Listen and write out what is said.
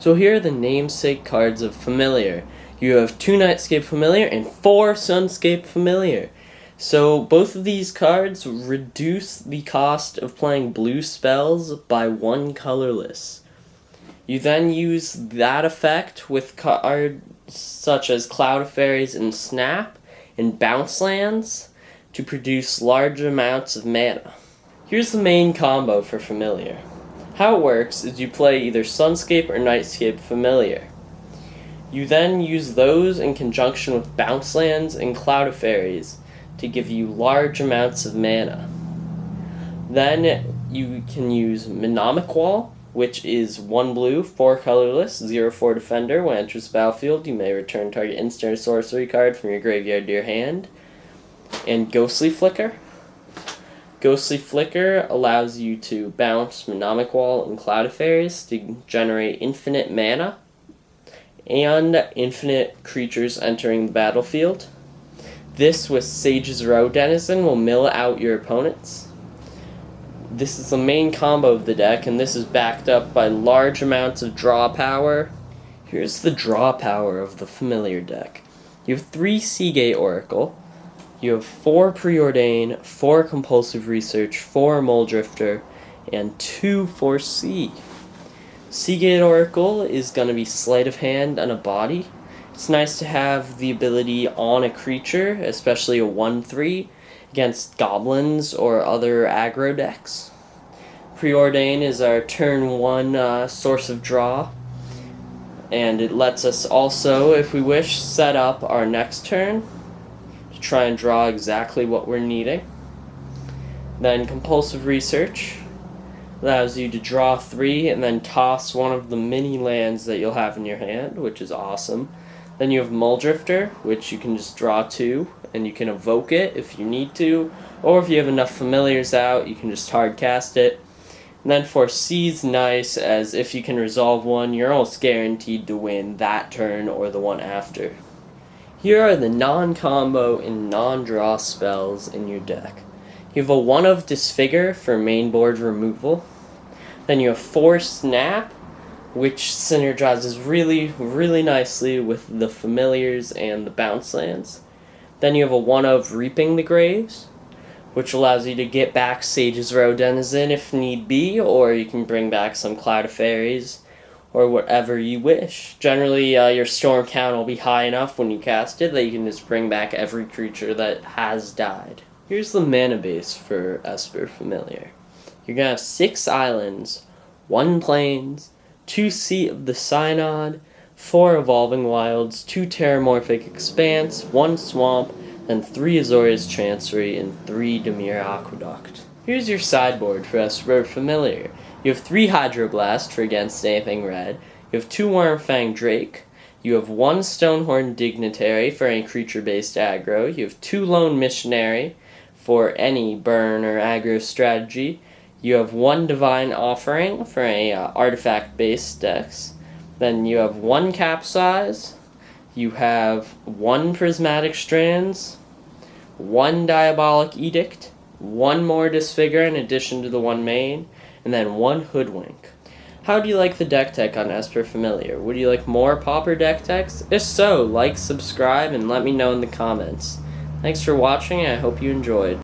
So here are the namesake cards of Familiar. You have 2 Nightscape Familiar and 4 Sunscape Familiar. So both of these cards reduce the cost of playing blue spells by 1 colorless. You then use that effect with cards such as Cloud of Fairies and Snap and Bounce Lands to produce large amounts of mana. Here's the main combo for Familiar. How it works is you play either Sunscape or Nightscape Familiar. You then use those in conjunction with Bounce Lands and Cloud of Fairies to give you large amounts of mana. Then you can use Mnemonic Wall, which is 1 blue, 4 colorless, 0/4 defender. When it enters the battlefield, you may return target instant or sorcery card from your graveyard to your hand. And Ghostly Flicker. Ghostly Flicker allows you to bounce Mnemonic Wall and Cloud of Fairies to generate infinite mana and infinite creatures entering the battlefield. This with Sage's Row Denizen will mill out your opponents. This is the main combo of the deck, and this is backed up by large amounts of draw power. Here's the draw power of the Familiar deck. You have 3 Seagate Oracle. You have 4 Preordain, 4 Compulsive Research, 4 Mole Drifter, and 2 Foresee. Seagate Oracle is going to be Sleight of Hand on a body. It's nice to have the ability on a creature, especially a 1/3, against goblins or other aggro decks. Preordain is our turn 1 source of draw, and it lets us also, if we wish, set up our next turn to try and draw exactly what we're needing. Then Compulsive Research allows you to draw 3 and then toss one of the mini lands that you'll have in your hand, which is awesome. Then you have Mole Drifter, which you can just draw 2, and you can evoke it if you need to, or if you have enough Familiars out, you can just hard cast it. And then Foresee's nice, as if you can resolve one, you're almost guaranteed to win that turn or the one after. Here are the non-combo and non-draw spells in your deck. You have a 1 of Disfigure for main board removal. Then you have 4 Snap, which synergizes really nicely with the Familiars and the Bounce Lands. Then you have a 1 of Reaping the Graves, which allows you to get back Sage's Row Denizen if need be, or you can bring back some Cloud of Fairies, or whatever you wish. Generally, your storm count will be high enough when you cast it that you can just bring back every creature that has died. Here's the mana base for Esper Familiar. You're going to have 6 islands, 1 plains, 2 Seat of the Synod, 4 Evolving Wilds, 2 Terramorphic Expanse, 1 Swamp, and 3 Azorius Chancery, and 3 Dimir Aqueduct. Here's your sideboard for Esper Familiar. You have 3 Hydroblast for against anything red, you have 2 Wormfang Drake, you have 1 Stonehorn Dignitary for any creature-based aggro, you have 2 Lone Missionary for any burn or aggro strategy, you have 1 Divine Offering for any artifact-based decks, then you have 1 Capsize, you have 1 Prismatic Strands, 1 Diabolic Edict, 1 more Disfigure in addition to the 1 main, and then 1 Hoodwink. How do you like the deck tech on Esper Familiar? Would you like more Pauper deck techs? If so, like, subscribe, and let me know in the comments. Thanks for watching, and I hope you enjoyed.